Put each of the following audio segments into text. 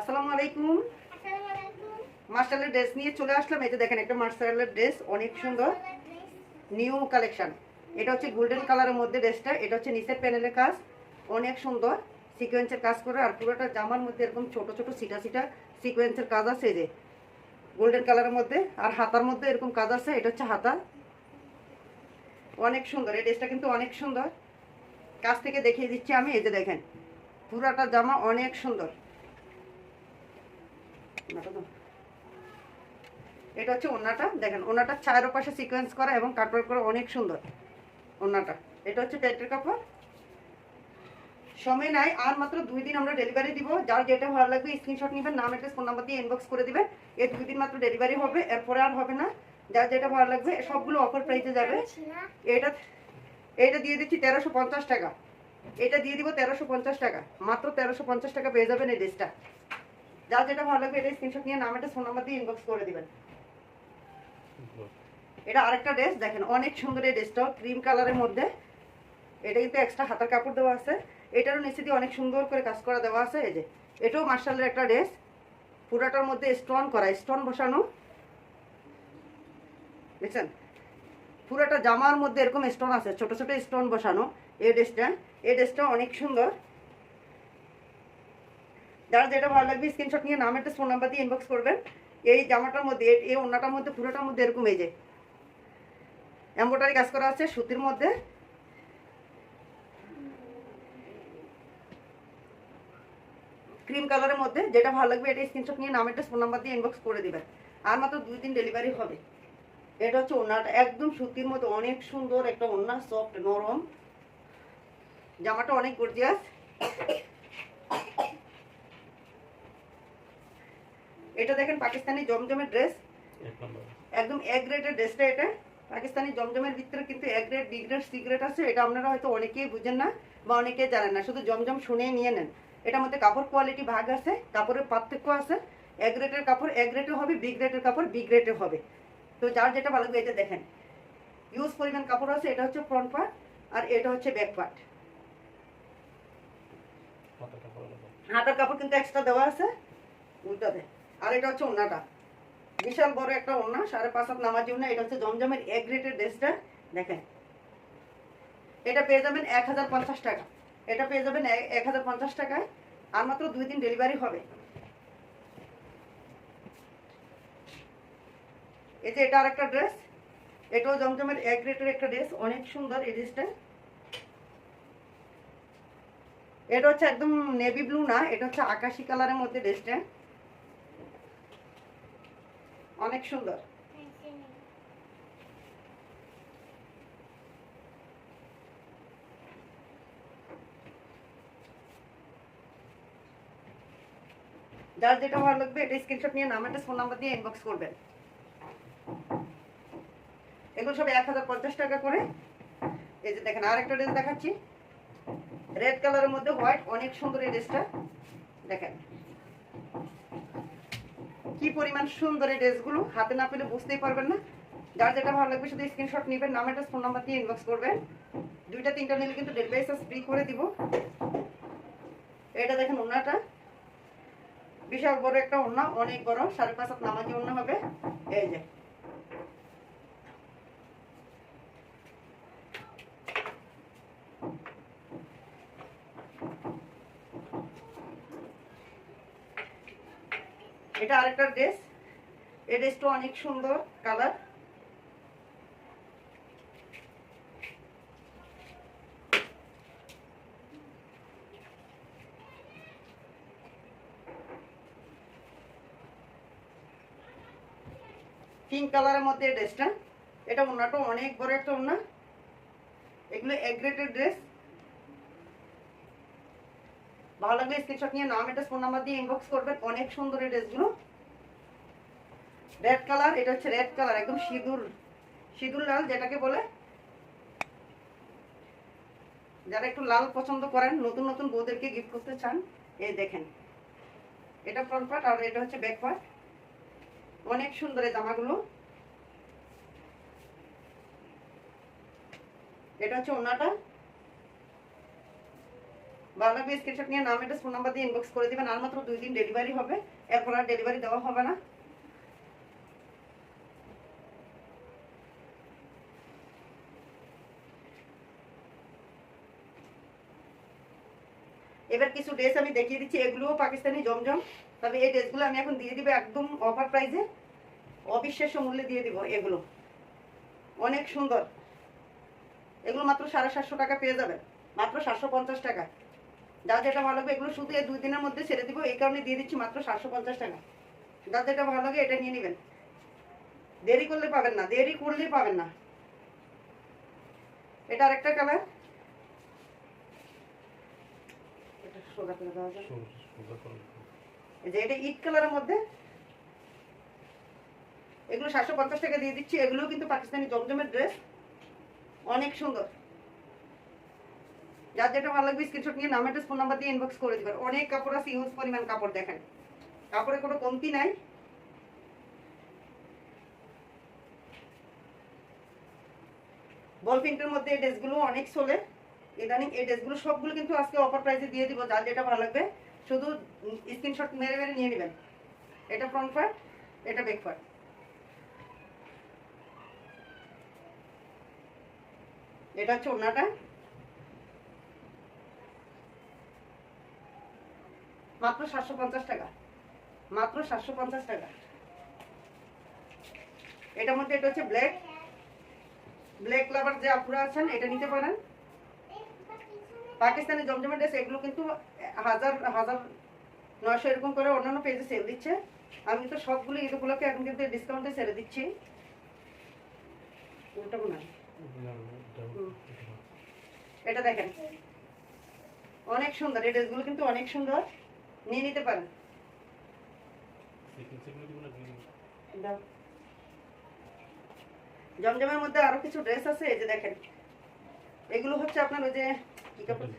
আসসালামু আলাইকুম। মার্শালের ড্রেস নিয়ে চলে আসলাম। এই যে দেখেন একটা মার্শালের ড্রেস, অনেক সুন্দর নিউ কালেকশন। এটা হচ্ছে গোল্ডেন কালারের মধ্যে ড্রেসটা। এটা হচ্ছে নিচের প্যানেলের কাজ, অনেক সুন্দর সিকোয়েন্সের কাজ করে। আর পুরোটা জামার মধ্যে এরকম ছোট ছোট সিটা সিটা সিকোয়েন্সের কাজ আছে, এই যে গোল্ডেন কালারের মধ্যে। আর হাতার মধ্যে এরকম কাজ আছে, এটা হচ্ছে হাতা। অনেক সুন্দর এই ড্রেসটা, কিন্তু অনেক সুন্দর। কাছ থেকে দেখিয়ে দিচ্ছি আমি। এই যে দেখেন পুরাটা জামা অনেক সুন্দর। এটা হচ্ছে ওড়নাটা, দেখেন ওড়নাটা চারো পাশে সিকোয়েন্স করা এবং কাটওয়ার্ক করা, অনেক সুন্দর ওড়নাটা। এটা হচ্ছে পেটের কাপড়। সময় নাই আর, মাত্র 2 দিন আমরা ডেলিভারি দিব। যার যেটা ভালো লাগবে স্ক্রিনশট নেবেন, নাম অ্যাড্রেস ফোন নাম্বার দিয়ে ইনবক্স করে দিবেন। এই 2 দিন মাত্র ডেলিভারি হবে, এরপরে আর হবে না। যার যেটা ভালো লাগবে সবগুলো অফার প্রাইসে যাবে। এটা এটা দিয়ে দিচ্ছি 1350 টাকা। এটা দিয়ে দিব 1350 টাকা, মাত্র 1350 টাকা পেয়ে যাবেন এই ড্রেসটা। যার যেটা ভালো লাগবে এটা স্ক্রিনশট নিয়ে নাম অ্যাড্রেস ফোন নাম্বার দিয়ে ইনবক্স করে দিবেন। এটা আরেকটা ড্রেস, দেখেন অনেক সুন্দর এই ড্রেসটাও, ক্রিম কালারের মধ্যে। এটা কিন্তু এক্সট্রা হাতার কাপড় দেওয়া আছে। এটারও নিচে দিয়ে অনেক সুন্দর করে কাজ করা দেওয়া আছে। এই যে এটাও মার্শালের একটা ড্রেস, পুরাটার মধ্যে স্টোন করা, স্টোন বসানো, দেখছেন? পুরাটা জামার মধ্যে এরকম স্টোন আছে, ছোট ছোট স্টোন বসানো। এই ড্রেসটা অনেক সুন্দর। যারা যেটা ভালো লাগবে স্ক্রিনশট নিয়ে নাম একটা ফোন নাম্বার দিয়ে ইনবক্স করবেন। এই জামাটার মধ্যে, এই ওড়নাটার মধ্যে, পুরোটার মধ্যে এরকম এই যে এমব্রয়ডারি কাজ করা আছে সুতির মধ্যে। ক্রিম কালারের মধ্যে, যেটা ভালো লাগবে এটা স্ক্রিনশট নিয়ে নাম একটা ফোন নাম্বার দিয়ে ইনবক্স করে দিবেন। আর মাত্র 2 দিন ডেলিভারি হবে। এটা হচ্ছে ওড়নাটা, একদম সুতির মধ্যে অনেক সুন্দর একটা ওড়না, সফট নরম। জামাটা অনেক গর্জিয়াস। এটা দেখেন পাকিস্তানি জমজমের ড্রেস, একদম এ গ্রেডের ড্রেসটা। এটা পাকিস্তানি জমজমের ভিতরে কিন্তু A grade, B grade, C grade আছে। এটা আপনারা হয়তো অনেকেই বুঝেন না বা অনেকেই জানেন না, শুধু জমজম শুনেই নিয়ে নেন। এটার মধ্যে কাপড় কোয়ালিটি ভাগ আছে, কাপড়ের পার্থক্য আছে। এ গ্রেডের কাপড় এ গ্রেডে হবে, বি গ্রেডের কাপড় বি গ্রেডে হবে। তো যার যেটা ভালো লাগবে, এটা দেখেন ইউজ পরিমাণ কাপড় আছে। এটা হচ্ছে ফ্রন্ট পার্ট আর এটা হচ্ছে ব্যাক পার্ট। হাতার কাপড় কিন্তু এক্সট্রা দেওয়া আছে উল্টাতে। আর এটা হচ্ছে ওড়নাটা, বিশাল বড় একটা ওড়না, 5.5 হাত নামাজি ওড়না। এটা হচ্ছে জমজমের এ গ্রেডের ড্রেসটা, দেখেন। এটা পেয়ে যাবেন 1050 টাকা। এটা পেয়ে যাবেন 1050 টাকায়। আর মাত্র 2 দিন ডেলিভারি হবে। এই যে এটা আরেকটা ড্রেস, এটাও জমজমের এ গ্রেডের একটা ড্রেস, অনেক সুন্দর এই ড্রেসটা। এটা হচ্ছে একদম নেভি ব্লু না, এটা হচ্ছে আকাশি কালারের মধ্যে ড্রেসটা, অনেক সুন্দর। যার যেটা ভালো লাগবে এটা স্ক্রিনশট নিয়ে নাম একটা ফোন নাম্বার দিয়ে ইনবক্স করবেন। এগুলো সব 1050 টাকা করে। এই যে দেখেন আরেকটা ড্রেস দেখাচ্ছি, রেড কালারের মধ্যে হোয়াইট, অনেক সুন্দর এই ড্রেসটা। দেখেন কি পরিমাণ সুন্দর এই ড্রেসগুলো, হাতে না পেলে বুঝতেই পারবেন না। যার যেটা ভালো লাগবে শুধু স্ক্রিনশট নেবেন, নাম একটা ফোন নাম্বার দিয়ে ইনবক্স করবেন। 2টা 3টা নিলে কিন্তু ডেলিভারি চার্জ ফ্রি করে দিব। এটা দেখেন ওড়নাটা, বিশাল বড় একটা ওড়না, অনেক বড়, 5.5 হাত নামাজি ওড়না হবে। এই যে এটা আরেকটা ড্রেস, এই ড্রেসটা অনেক সুন্দর কালার। পিঙ্ক কালারের মধ্যে এই ড্রেসটা। এটা ওড়নাটা অনেক বড় একটা ওড়না। এগুলো এ গ্রেডের ড্রেস। ভালো লাগলে স্ক্রিনশট নিয়ে নাম এটা ফোন নাম্বার দিয়ে ইনবক্স করবেন। অনেক সুন্দর এই ড্রেসগুলো। রেড কালার, এটা হচ্ছে রেড কালার, একদম সিঁদুর সিঁদুর লাল যেটাকে বলে। যারা একটু লাল পছন্দ করেন, নতুন নতুন বউদেরকে গিফট করতে চান, এই দেখেন এটা ফ্রন্ট পার্ট আর এটা হচ্ছে ব্যাক পার্ট। অনেক সুন্দর এই জামাগুলো। এটা হচ্ছে ওড়নাটা, ভালো লাগবে স্ক্রিনশট নিয়ে নাম অ্যাড্রেস ফোন নাম্বার দিয়ে ইনবক্স করে দিবেন। আর মাত্র 2 দিন ডেলিভারি হবে, এরপর আর ডেলিভারি দেওয়া হবে না। এবার কিছু ড্রেস আমি দেখিয়ে দিচ্ছি, এগুলোও পাকিস্তানি জমজম। তবে এই ড্রেসগুলো আমি এখন দিয়ে দিব একদম অফার প্রাইসে, অবিশ্বাস্য মূল্যে দিয়ে দিব। এগুলো অনেক সুন্দর, এগুলো মাত্র 750 টাকা পেয়ে যাবেন, মাত্র 750 টাকা। যা যেটা ভালো লাগবে, এগুলো শুধু এই 2 দিনের মধ্যে ছেড়ে দিব, এই কারণে দিয়ে দিচ্ছি মাত্র 750 টাকা। যা যেটা ভালো লাগে এটা নিয়ে নেবেন, দেরি করলে পাবেন না, দেরি করলেই পাবেন না। এটা আরেকটা কালার, এটা সোজা করে দেওয়া যায়, এই যে এটা ইট কালারের মধ্যে, এগুলো 750 টাকা দিয়ে দিচ্ছি। এগুলোও কিন্তু পাকিস্তানি জমজমের ড্রেস, অনেক সুন্দর। যার যেটা ভালো লাগবে স্ক্রিনশট নিয়ে নাম অ্যাড্রেস ফোন নাম্বার দিয়ে ইনবক্স করে দিবেন। অনেক কাপড় আছে, ইউজ পরিমাণ কাপড়, দেখেন কাপড়ে কোনো কমতি নাই। বল প্রিন্টের মধ্যে এই ড্রেসগুলো অনেক চলে ইদানিং। এই ড্রেসগুলো সবগুলো কিন্তু আজকে অফার প্রাইসে দিয়ে দিব। যার যেটা ভালো লাগবে শুধু স্ক্রিনশট মেরে মেরে নিয়ে নেবেন। এটা ফ্রন্ট পার্ট, এটা ব্যাক পার্ট। এটা হচ্ছে ওড়নাটা, মাত্র 750 টাকা, মাত্র 750 টাকা। এটার মধ্যে এটা হচ্ছে ব্ল্যাক, ব্ল্যাক লাভার যে আপুরা আছেন এটা নিতে পারেন। পাকিস্তানি জমজমের ড্রেস এগুলো কিন্তু 1900 এরকম করে অন্যান্য পেজে সেল দিচ্ছে। আমি তো সবগুলো ঈদ উপলক্ষে এখন কিন্তু ডিসকাউন্টে ছেড়ে দিচ্ছি। এটা দেখেন অনেক সুন্দর, এই ড্রেসগুলো কিন্তু অনেক সুন্দর, নিয়ে নিতে পারেন। জমজমের মধ্যে আরো কিছু ড্রেস আছে, এই যে দেখেন এগুলো হচ্ছে আপনার ওই যে কি কাপড়,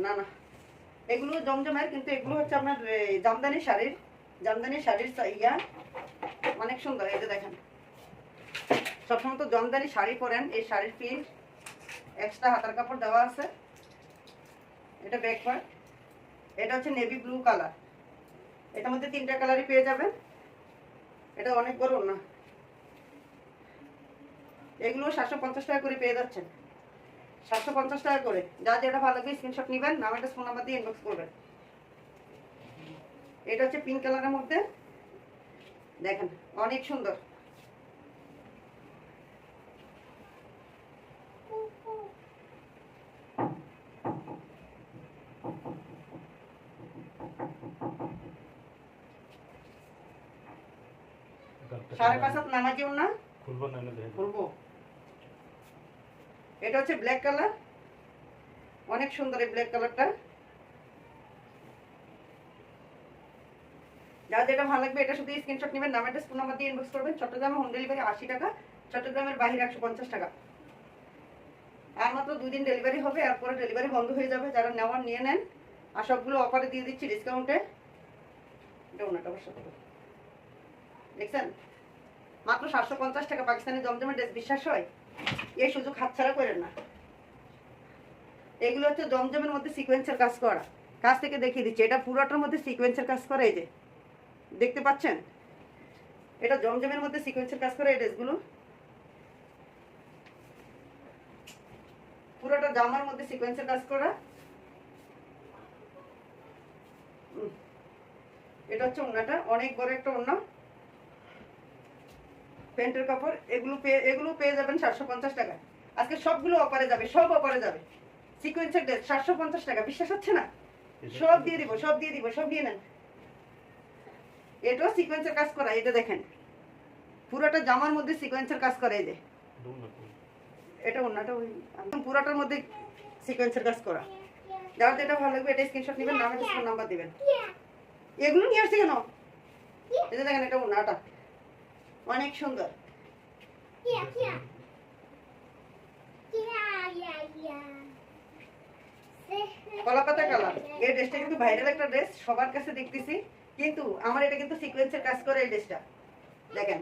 না না এগুলো জমজমের, কিন্তু এগুলো হচ্ছে আপনার জামদানি শাড়ির, জামদানি শাড়ির ইয়া অনেক সুন্দর। এই যে দেখেন সবসময় তো জামদানি শাড়ি পরেন, এই শাড়ির প্রিন্ট এক্সট্রা হাতার কাপড় দেওয়া আছে। এটা ব্যাক পার্ট, এটা হচ্ছে নেভি ব্লু কালার, এটার মধ্যে 3টা কালারই পেয়ে যাবেন। এটা অনেক বড় না, এগুলো 750 টাকা করে পেয়ে যাচ্ছেন, 750 টাকা করে। যা যেটা ভালো লাগবে স্ক্রিনশট নেবেন, নাম অ্যাড্রেস ফোন নাম্বার দিয়ে ইনবক্স করবেন। এটা হচ্ছে পিঙ্ক কালারের মধ্যে, দেখেন অনেক সুন্দর। সাড়ে 5 হাত নামাজি ওড়না, খুলবো। এটা হচ্ছে ব্ল্যাক কালার, অনেক সুন্দর এই ব্ল্যাক কালারটা। যা যেটা ভালো লাগবে এটা শুধু স্ক্রিনশট নেবেন, নাম অ্যাড্রেস ফোন নাম্বার দিয়ে ইনবক্স করবেন। চট্টগ্রামে হোম ডেলিভারি 80 টাকা, চট্টগ্রামের বাইরে 150 টাকা। আর মাত্র 2 দিন ডেলিভারি হবে, এরপরে ডেলিভারি বন্ধ হয়ে যাবে। যারা নেওয়ার নিয়ে নেন, আর সবগুলো অফারে দিয়ে দিচ্ছি ডিসকাউন্টে। এটা ওনাটা অবশ্য দেখছেন মাত্র 750 টাকা। পাকিস্তানি জমজমের ড্রেস, বিশ্বাস হয়? এই সুযোগ হাতছাড়া করেন না। এগুলো হচ্ছে জমজমের মধ্যে সিকোয়েন্সের কাজ করা, কাছ থেকে দেখিয়ে দিচ্ছি। এটা পুরোটার মধ্যে সিকোয়েন্সের কাজ করা, এই যে দেখতে পাচ্ছেন, এটা জমজমের মধ্যে সিকোয়েন্সের কাজ করা। এই ড্রেসগুলো পুরোটা জামার মধ্যে সিকোয়েন্সের কাজ করা। এটা হচ্ছে ওড়নাটা, অনেক বড় একটা ওড়না, প্যান্টের কাপড়। এগুলো পেয়ে যাবেন 750 টাকা। আজকে সবগুলো অফারে যাবে, সব অফারে যাবে। সিকোয়েন্সের ড্রেস 750 টাকা, বিশ্বাস হচ্ছে না? সব দিয়ে দিব, সব দিয়ে দিব, সব দিয়ে নেন। এটাও সিকোয়েন্সের কাজ করা, এটা দেখেন পুরোটা জামার মধ্যে সিকোয়েন্সের কাজ করা। এই যে এটা ওড়নাটা ওই পুরোটার মধ্যে সিকোয়েন্সের কাজ করা। যার যেটা ভালো লাগবে এটা স্ক্রিনশট নেবেন, নাম ফোন নাম্বার দিবেন। এগুলো নিয়ে আসছি কেন? এই যে দেখেন এটা ওড়নাটা অনেক সুন্দর। কলাপাতা কালার, এই ড্রেসটা কিন্তু ভাইরাল একটা ড্রেস, সবার কাছে দেখতেছি। কিন্তু আমার এটা কিন্তু সিকোয়েন্সের কাজ করে। এই ড্রেসটা দেখেন,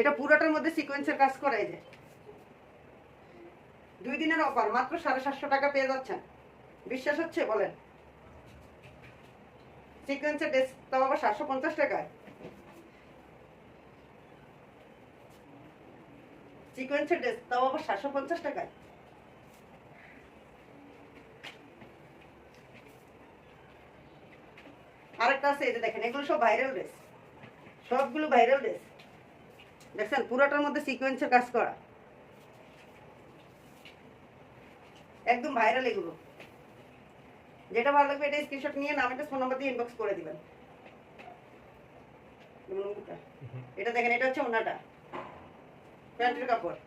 এটা পুরোটার মধ্যে সিকোয়েন্সের কাজ করে। এই যে 2 দিনের অফার, মাত্র 750 টাকা পেয়ে যাচ্ছেন। বিশ্বাস হচ্ছে বলেন? সিকোয়েন্সের ড্রেস, তাও আবার 750 টাকায়। সিকোয়েন্সের ড্রেস, তাও আবার 750 টাকায়। আরেকটা আছে, এই যে দেখেন, এগুলো সব ভাইরাল ড্রেস, সবগুলো ভাইরাল ড্রেস। দেখছেন পুরোটার মধ্যে সিকোয়েন্সের কাজ করা, একদম ভাইরাল এগুলো। যেটা ভালো লাগবে এটা স্ক্রিনশট নিয়ে নাম একটা ফোন নাম্বার দিয়ে ইনবক্স করে দিবেন। এটা দেখেন, এটা হচ্ছে ওনাটা, প্যান্টের কাপড়।